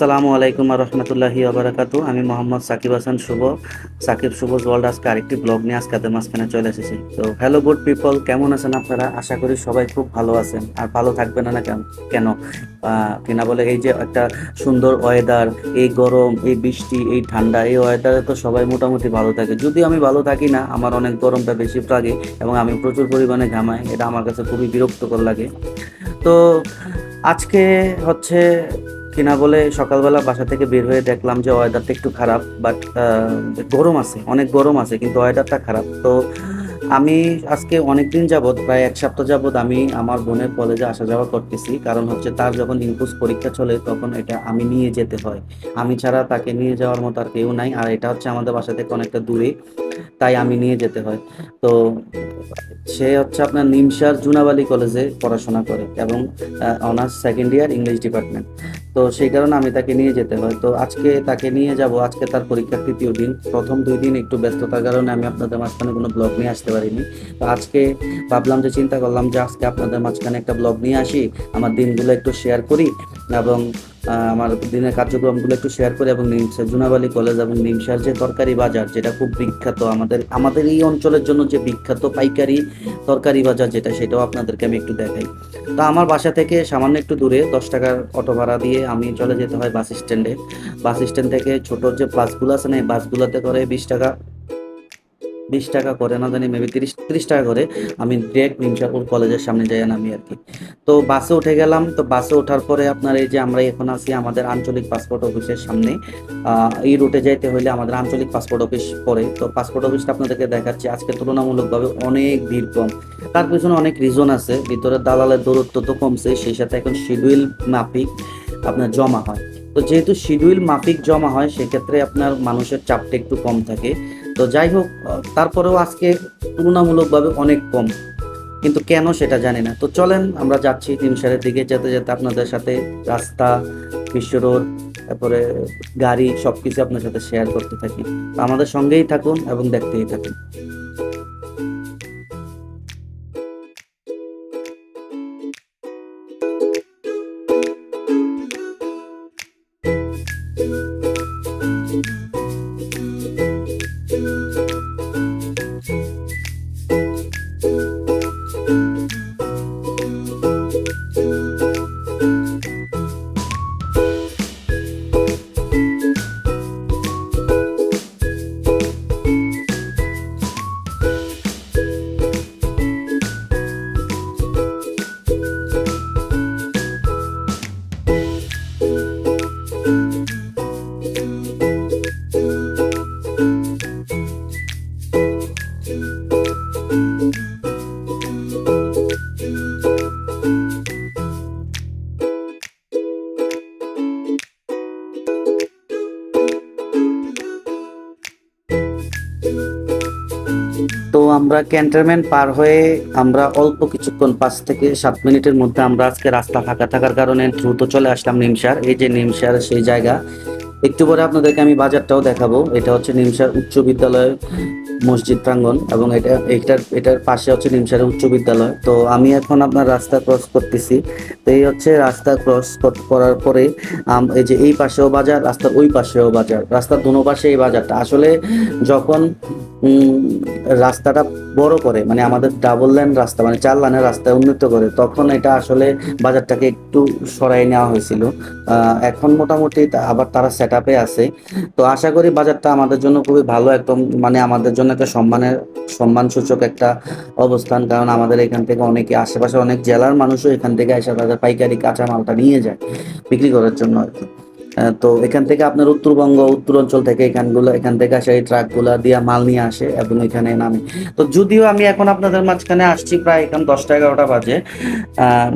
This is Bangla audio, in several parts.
আসসালামু আলাইকুম রহমতুল্লাহি আবরাকাতু। আমি মোহাম্মদ সাকিব হাসান শুভ, সাকিব শুভ ওয়ার্ল্ড। আজকে আরেকটি ব্লগ নিয়ে আজকে আপনাদের মাঝখানে চলে এসেছি। তো হ্যালো গুড পিপল, কেমন আছেন আপনারা? আশা করি সবাই খুব ভালো আছেন, আর ভালো থাকবেন না কেন কেন কিনা বলে এই যে একটা সুন্দর ওয়েদার, এই গরম, এই বৃষ্টি, এই ঠান্ডা, এই ওয়েদারে তো সবাই মোটামুটি ভালো থাকে। যদিও আমি ভালো থাকি না, আমার অনেক গরমটা বেশি লাগে এবং আমি প্রচুর পরিমাণে ঘামাই, এটা আমার কাছে খুবই বিরক্তকর লাগে। তো আজকে হচ্ছে কিনা বলে সকালবেলা বাসা থেকে বের হয়ে দেখলাম যে ওয়েদারটা একটু খারাপ, বাট গরম আছে, অনেক গরম আছে, কিন্তু ওয়েদারটা খারাপ। তো আমি আজকে অনেক দিন যাবত, প্রায় এক সপ্তাহ যাবত আমি আমার বোনের কলেজে আসা যাওয়া করতেছি। কারণ হচ্ছে তার যখন ইনপুস পরীক্ষা চলে তখন এটা আমি নিয়ে যেতে হয়, আমি ছাড়া তাকে নিয়ে যাওয়ার মতো আর কেউ নাই। আর এটা হচ্ছে আমাদের বাসা থেকে অনেকটা দূরে, তাই আমি নিয়ে যেতে হয়। তো সে হচ্ছে আপনার নিমসার জুনাবালি কলেজে পড়াশোনা করে এবং honours second year English department. তো সেই কারণে আমি তাকে নিয়ে যেতে হয়। তো আজকে তাকে নিয়ে যাব, আজকে তার পরীক্ষার তৃতীয় দিন। প্রথম 2 দিন একটু ব্যস্ততার কারণে আমি আপনাদের মাঝখানে কোনো ব্লগ নিয়ে আসতে পারিনি। তো আজকে ভাবলাম যে, চিন্তা করলাম যে আজকে আপনাদের মাঝখানে একটা ব্লগ নিয়ে আসি, আমার দিনগুলো একটু শেয়ার করি এবং আমার দিনের কার্যক্রমগুলো একটু শেয়ার করি। এবং নিমসার জুনাবালি কলেজ এবং নিমসার যে তরকারি বাজার, যেটা খুব বিখ্যাত আমাদের আমাদের এই অঞ্চলের জন্য, যে বিখ্যাত পাইকারি তরকারি বাজার যেটা, সেটাও আপনাদেরকে আমি একটু দেখাই। তো আমার বাসা থেকে সামান্য একটু দূরে 10 টাকার অটো ভাড়া দিয়ে আমি চলে যেতে হয় বাস স্ট্যান্ডে। বাস স্ট্যান্ড থেকে ছোট যে বাসগুলো আছে না, এই বাসগুলোতে করে 20 টাকা করে, না জানি মেবি 30 টাকা করে আমি ডিরেক্ট নিমসাপুর কলেজের সামনে যাই নামি আর কি। তো বাসে উঠে গেলাম। তো বাসে ওঠার পরে আপনার এই যে আমরা এখন আছি আমাদের আঞ্চলিক পাসপোর্ট অফিসের সামনে। এই রুটে যাইতে হলে আমাদের আঞ্চলিক পাসপোর্ট অফিস পড়ে। তো পাসপোর্ট অফিসটা আপনাদেরকে দেখাচ্ছি। আজকে তুলনামূলকভাবে অনেক ভিড় কম। তার পিছনে অনেক রিজন আছে। ভিতরে দালালের দূরত্ব তো কমছে, সেই সাথে এখন শিডিউল মাফিক আপনার জমা হয়। তো যেহেতু শিডিউল মাফিক জমা হয়, সেক্ষেত্রে আপনার মানুষের চাপটা একটু কম থাকে। তো যাই হোক, তারপরেও আজকে তুলনামূলকভাবে অনেক কম, কিন্তু কেন সেটা জানি না। তো চলেন আমরা যাচ্ছি নিমসারের দিকে। যেতে যেতে আপনাদের সাথে রাস্তা, বিশ্ব রোড, তারপরে গাড়ি, সবকিছু আপনার সাথে শেয়ার করতে থাকি। তো আমাদের সঙ্গেই থাকুন এবং দেখতেই থাকুন। তো আমরা ক্যান্টনমেন্ট পার হয়ে আমরা অল্প কিছুক্ষণ, 5 থেকে 7 মিনিটের মধ্যে আমরা আজকে রাস্তা ফাঁকা থাকার কারণে দ্রুত চলে আসলাম নিমসার। এই যে নিমসার সেই জায়গা, একটু পরে আপনাদেরকে আমি বাজারটাও দেখাবো। এটা হচ্ছে নিমসার উচ্চ বিদ্যালয় মসজিদ প্রাঙ্গণ এবং এটার পাশে হচ্ছে নিমসারের উচ্চ বিদ্যালয়। তো আমি এখন আপনার রাস্তা ক্রস করতেছি। তো এই হচ্ছে রাস্তা ক্রস করার পরে এই যে এই পাশেও বাজার, রাস্তার ওই পাশেও বাজার, রাস্তার দোনো পাশে এই বাজারটা। আসলে যখন রাস্তাটা বড় করে, মানে আমাদের ডাবল লেন রাস্তা, মানে 4 লেনের রাস্তায় উন্নত করে, তখন এটা আসলে বাজারটাকে একটু সরাই নেওয়া হয়েছিল। এখন মোটামুটি আবার তারা সেট আপে আছে। তো আশা করি বাজারটা আমাদের জন্য খুবই ভালো, একদম মানে আমাদের জন্য একটা সম্মানসূচক একটা অবস্থান। কারণ আমাদের এখান থেকে অনেকে, আশেপাশে অনেক জেলার মানুষও এখান থেকে এসে তাদের পাইকারি কাঁচা মালটা নিয়ে যায় বিক্রি করার জন্য আর কি। তো এখান থেকে আপনার উত্তরবঙ্গ, উত্তরাঞ্চল থেকে এখান থেকে আসে, এই ট্রাকগুলা দিয়ে মাল নিয়ে আসে এবং এখানে নামে। তো যদিও আমি এখন আপনাদের মাঝখানে আসছি প্রায় এখন 10টা 11টা বাজে, আহ,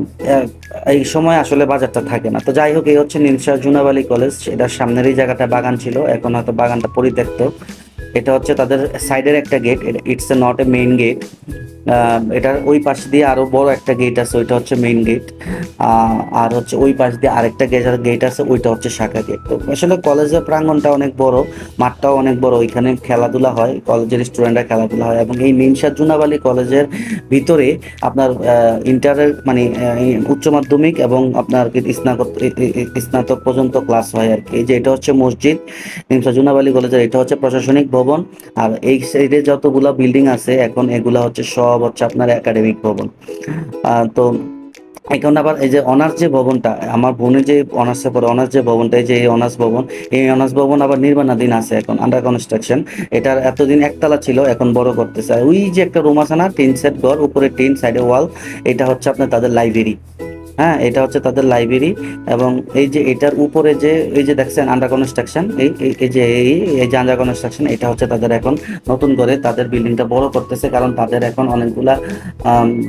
এই সময় আসলে বাজারটা থাকে না। তো যাই হোক, এই হচ্ছে নিমসা জুনাবালি কলেজ। এটার সামনের এই জায়গাটা বাগান ছিল, এখন হয়তো বাগানটা পরিত্যক্ত। এটা হচ্ছে তাদের সাইডের একটা gate, it's a not a main gate. এটার ওই পাশ দিয়ে আরো বড় একটা গেট আছে, ওইটা হচ্ছে মেইন গেট। আর হচ্ছে ওই পাশ দিয়ে আরেকটা গেট আছে, ওইটা হচ্ছে শাখা গেট। তো আসলে কলেজের প্রাঙ্গণটা অনেক বড়, মাঠটাও অনেক বড়, ওইখানে খেলাধুলা হয়, কলেজের স্টুডেন্টরা খেলাধুলা হয়। এবং এই নিমসাদ জুনাব আলী কলেজের ভিতরে আপনার ইন্টারের মানে উচ্চ মাধ্যমিক এবং আপনার স্নাতক পর্যন্ত ক্লাস হয় আর কি। এই যে এটা হচ্ছে মসজিদ নিমসাদ জুনাব আলী কলেজের, এটা হচ্ছে প্রশাসনিক ভবন। আর এই সাইডে যতগুলা বিল্ডিং আছে এখন, এগুলা হচ্ছে সব হচ্ছে আপনার একাডেমিক ভবন। তো এখন আবার এই যে অনার্স যে ভবনটা, আমার বোনের যে অনার্সে পড়ে, অনার্স যে ভবনটা, এই যে এই অনার্স ভবন, এই অনার্স ভবন আবার নির্মাণাধীন আছে, এখন আন্ডার কনস্ট্রাকশন। এটার এতদিন একতলা ছিল, এখন বড় করতেছে। আর ওই যে একটা রুম আছে না, টিন সেট ঘর, উপরে টিন, সাইডে ওয়াল, এটা হচ্ছে আপনার তাদের লাইব্রেরি। হ্যাঁ, এটা হচ্ছে তাদের লাইব্রেরি। এবং এই যে এটার উপরে যে এই যে দেখছেন আন্ডার কনস্ট্রাকশন, এই যে আন্ডার কনস্ট্রাকশন, এটা হচ্ছে তাদের এখন নতুন করে তাদের বিল্ডিংটা বড় করতেছে, কারণ তাদের এখন অনেকগুলা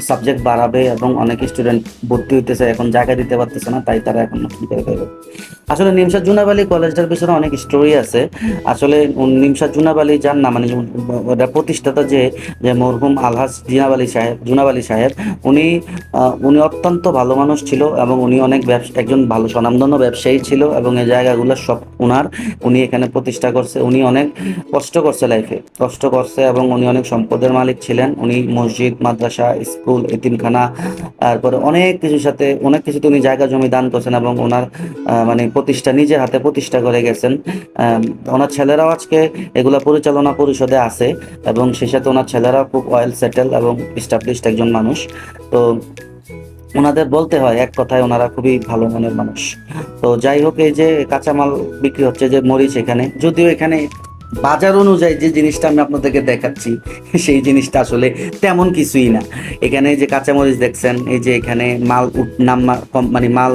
সাবজেক্ট বাড়াবে এবং অনেক স্টুডেন্ট ভর্তি হইতেছে, এখন জায়গা দিতে পারতেছে না, তাই তারা এখন নতুন করে করবে। আসলে নিমসাদ জুনাব আলী কলেজটার পিছনে অনেক স্টোরি আছে। আসলে নিমসাদ জুনাব আলী যার না, মানে ওটা প্রতিষ্ঠাতা যে যে মরহুম আলহাজ জুনাব আলী সাহেব, উনি উনি অত্যন্ত ভালো মানুষ ছিল এবং উনি অনেক একজন ভালো স্বনামধন্য ব্যবসায়ী ছিল, এবং এই জায়গাগুলো সব উনার। উনি এখানে প্রতিষ্ঠা করছে, উনি অনেক কষ্ট করছে, লাইফে কষ্ট করছে, এবং উনি অনেক সম্পদের মালিক ছিলেন। উনি মসজিদ, মাদ্রাসা, স্কুল, এতিমখানা, তারপরে অনেক কিছুর সাথে অনেক কিছুতে উনি জায়গা জমি দান করছেন, এবং ওনার মানে প্রতিষ্ঠা নিজের হাতে প্রতিষ্ঠা করে গেছেন। ওনার ছেলেরাও আজকে এগুলা পরিচালনা পরিষদে আছে, এবং সেই সাথে ওনার ছেলেরাও খুব ওয়েল সেটেল এবং এস্টাবলিশড একজন মানুষ। তো ওনাদের বলতে হয় এক কথায়, ওনারা খুবই ভালো মনের মানুষ। তো যাই হোক, এই যে কাঁচামাল বিক্রি হচ্ছে, যে মরিচ, এখানে যদিও এখানে বাজার অনুযায়ী যে জিনিসটা আমি আপনাদেরকে দেখাচ্ছি, সেই জিনিসটা আসলে তেমন কিছুই না। এখানে যে কাঁচামরিচ দেখছেন, এই যে এখানে মাল মানে মাল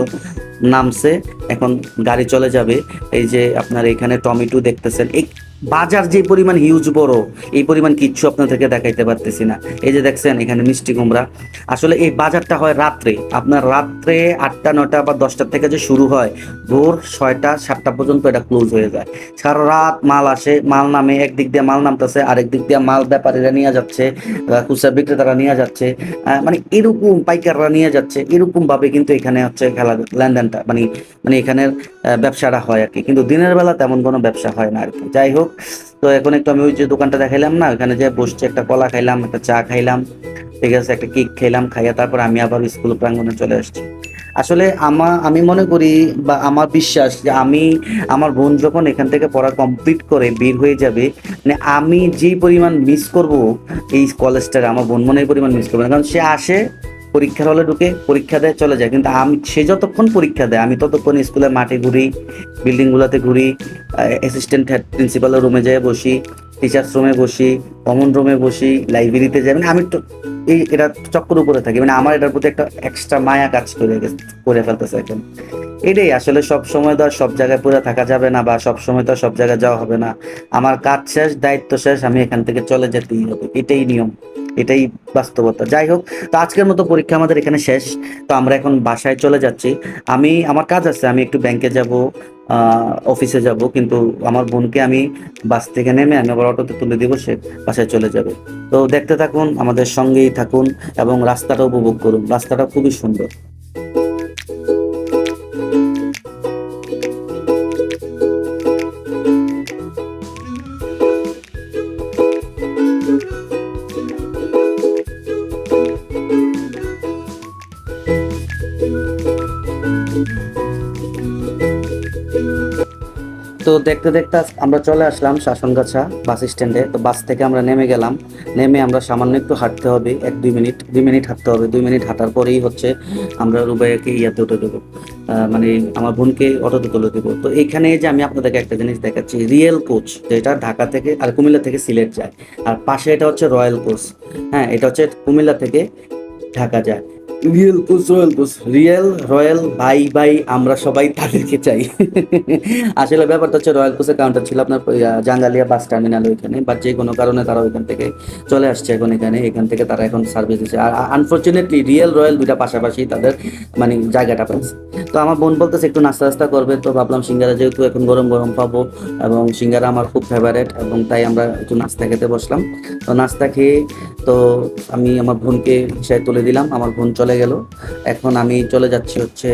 নামছে, এখন গাড়ি চলে যাবে। এই যে আপনার এখানে টমেটো দেখতেছেন, এই বাজার যে পরিমাণ হিউজ বড়, এই পরিমাণ কিচ্ছু আপনাদেরকে দেখাইতে পারতেছি না। এই যে দেখছেন এখানে মিষ্টি কুমড়া। আসলে এই বাজারটা হয় রাত্রে, আপনার রাত্রে 8টা 9টা বা 10টার থেকে যে শুরু হয়, ভোর 6টা 7টা পর্যন্ত এটা ক্লোজ হয়ে যায়। সারা রাত মাল আসে, মাল নামে, একদিক দিয়ে মাল নামতেছে, আরেক দিক দিয়ে মাল ব্যাপারীরা নিয়ে যাচ্ছে, খুচরা বিক্রেতারা নিয়ে যাচ্ছে, মানে এরকম পাইকাররা নিয়ে যাচ্ছে, এরকম ভাবে কিন্তু এখানে হচ্ছে খেলা লেনদেনটা মানে মানে এখানের ব্যবসাটা হয় আর কি। কিন্তু দিনের বেলা তেমন কোনো ব্যবসা হয় না আর কি। যাই হোক, তো এখন একটু আমি ওই যে দোকানটা দেখাইলাম না, ওখানে যে বসছে, একটা কলা খাইলাম, একটা চা খাইলাম, ঠিক আছে, একটা কেক খাইলাম, খাইয়া তারপর আমি আবার স্কুল প্রাঙ্গণে চলে আসছি। আসলে আমি মনে করি বা আমার বিশ্বাস যে আমার বোন যখন এখান থেকে পড়া কমপ্লিট করে বের হয়ে যাবে, মানে আমি যেই পরিমাণ মিস করব এই কলেজটাকে, আমার বোন মনে পরিমাণ মিস করবে না। কারণ সে আসে, পরীক্ষার হলে ঢুকে, পরীক্ষা দেয়, চলে যায়। কিন্তু সে যতক্ষণ পরীক্ষা দেয়, আমি ততক্ষণ স্কুলের মাঠে ঘুরি, বিল্ডিং গুলাতে ঘুরি, অ্যাসিস্ট্যান্ট হেড প্রিন্সিপালের রুমে যেয়ে বসি, টিচার্স রুমে বসি, কমন রুমে বসি, লাইব্রেরিতে যাই। মানে আমি তো এটা চক্কর উপরে থাকি, মানে আমার এটার প্রতি একটা এক্সট্রা মায়া কাজ করে ফেলতেছে এখন। এটাই আসলে, সব সময় তো আর সব জায়গায় পুরো থাকা যাবে না, বা সব সময় তো আর সব জায়গায় যাওয়া হবে না। আমার কাজ শেষ, দায়িত্ব শেষ, আমি এখান থেকে চলে যেতেই হবে, এটাই নিয়ম, এটাই বাস্তবতা। যাই হোক, তো আজকের মতো পরীক্ষা আমাদের এখানে শেষ। তো আমরা এখন বাসায় চলে যাচ্ছি। আমার কাজ আছে, আমি একটু ব্যাংকে যাব, অফিসে যাব, কিন্তু আমার বোনকে আমি বাস থেকে নেমে আমি আবার অটোতে তুলে দিব, সে বাসায় চলে যাবে। তো দেখতে থাকুন, আমাদের সঙ্গেই থাকুন, এবং রাস্তাটা উপভোগ করুন, রাস্তাটা খুবই সুন্দর। তো দেখতে দেখতে আমরা চলে আসলাম শাসনগাছা বাস স্ট্যান্ডে। তো বাস থেকে আমরা নেমে গেলাম, নেমে আমরা সামান্য একটু হাঁটতে হবে, 2 মিনিট হাঁটতে হবে। 2 মিনিট হাঁটার পরেই হচ্ছে আমরা রুবাইয়াকে ইয়াতে উঠে দেবো, মানে আমার বোনকে অটোতে তুলে দেবো। তো এখানে যে আমি আপনাদেরকে একটা জিনিস দেখাচ্ছি, রিয়েল কোচ, যেটা ঢাকা থেকে আর কুমিল্লা থেকে সিলেট যায়, আর পাশে এটা হচ্ছে রয়্যাল কোচ। হ্যাঁ, এটা হচ্ছে কুমিল্লা থেকে ঢাকা যায়। রিয়েল রয়্যাল ভাই ভাই, আমরা সবাই তাদেরকে চাই। আসলে ব্যাপারটা হচ্ছে, রয়্যাল কোচের কাউন্টার ছিল আপনার জাঙ্গালিয়া বাস টার্মিনাল ওইখানে, বাট যে কোনো কারণে তারা ওইখান থেকে চলে আসছে এখন এখান থেকে তারা এখন সার্ভিস দিচ্ছে। আর আনফর্চুনেটলি রিয়েল রয়্যাল দুইটা পাশাপাশি তাদের মানে জায়গাটা পাইছে। তো আমার বোন বলতেছে একটু নাস্তা করবে, তো ভাবলাম সিঙ্গারা যেহেতু এখন গরম গরম পাবো, এবং সিঙ্গারা আমার খুব ফেভারেট, এবং তাই আমরা একটু নাস্তা খেতে বসলাম। তো নাস্তা খেয়ে তো আমি আমার বোনকে রিক্সায় তুলে দিলাম, আমার বোন চলে গেল। এখন আমি চলে যাচ্ছি হচ্ছে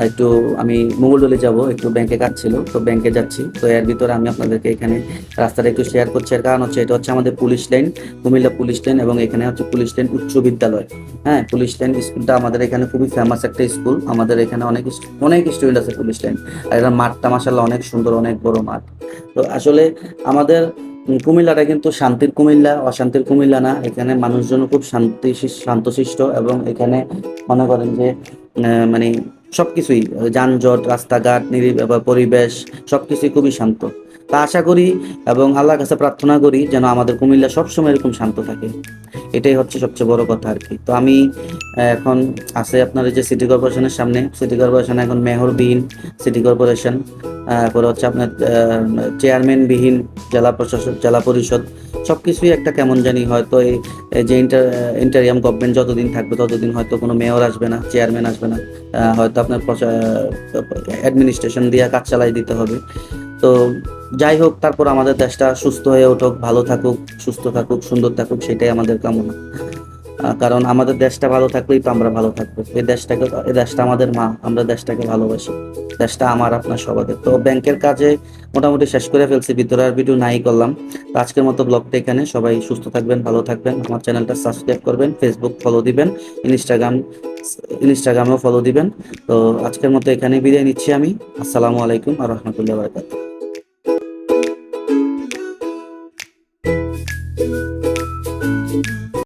একটু, আমি মঙ্গলদলে যাব, একটু ব্যাংকে কাজ ছিল, তো ব্যাংকে যাচ্ছি। তো এর ভিতরে আমি আপনাদেরকে এখানে রাস্তাটা একটু শেয়ার করছি। এর কারণ হচ্ছে এটা হচ্ছে আমাদের police line, Comilla police line, এবং এখানে হচ্ছে পুলিশ লাইন উচ্চ বিদ্যালয়। হ্যাঁ, পুলিশ লাইন স্কুলটা আমাদের এখানে খুবই ফেমাস একটা স্কুল। আমাদের এখানে অনেক অনেক স্টুডেন্ট আছে পুলিশ লাইন। আর এর মাঠটা মাশাআল্লাহ অনেক সুন্দর, অনেক বড় মাঠ। তো আসলে আমাদের কুমিল্লাটা কিন্তু শান্তির কুমিল্লা, অশান্তির কুমিল্লা না। এখানে মানুষজন খুব শান্তশিষ্ট, এবং এখানে মনে করেন যে মানে সবকিছুই, যানজট, রাস্তাঘাট, পরিবেশ, সবকিছুই খুবই শান্ত। তা আশা করি এবং আল্লাহর কাছে প্রার্থনা করি যেন আমাদের কুমিল্লা সবসময় এরকম শান্ত থাকে। এটাই হচ্ছে সবচেয়ে বড় কথা আর কি। তো আমি এখন আছে আপনার এই যে সিটি কর্পোরেশনের সামনে। সিটি কর্পোরেশন এখন মেয়রবিহীন সিটি কর্পোরেশন, পরে হচ্ছে আপনার চেয়ারম্যানবিহীন জেলা প্রশাসক, জেলা পরিষদ, সবকিছুই একটা কেমন জানি। হয়তো এই যে ইন্টারিয়াম গভর্নমেন্ট যতদিন থাকবে ততদিন হয়তো কোনো মেয়র আসবে না, চেয়ারম্যান আসবে না। হয়তো আপনার অ্যাডমিনিস্ট্রেশন দিয়ে কাজ চালাই দিতে হবে। তো যাই হোক, তারপর আমাদের দেশটা সুস্থ হয়ে উঠুক, ভালো থাকুক, সুস্থ থাকুক, সুন্দর থাকুক, সেটাই আমাদের কামনা। কারণ আমাদের দেশটা ভালো থাকলেই তো আমরা ভালো থাকবো। এই দেশটা আমাদের মা, আমরা দেশটাকে ভালোবাসি। দেশটা আমার, আপনার, সবাদের। তো ব্যাংকের কাজে মোটামুটি শেষ করে ফেলছি, ভিতরে আর ভিডিও নাই করলাম। তো আজকের মতো ব্লগটা এখানে। সবাই সুস্থ থাকবেন, ভালো থাকবেন। আমার চ্যানেলটা সাবস্ক্রাইব করবেন, ফেসবুক ফলো দিবেন, ইনস্টাগ্রাম ইনস্টাগ্রামেও ফলো দিবেন। তো আজকের মতো এখানে বিদায় নিচ্ছি আমি। আসসালামু আলাইকুম আর রহমতুল্লাহ বারাকাতুহু।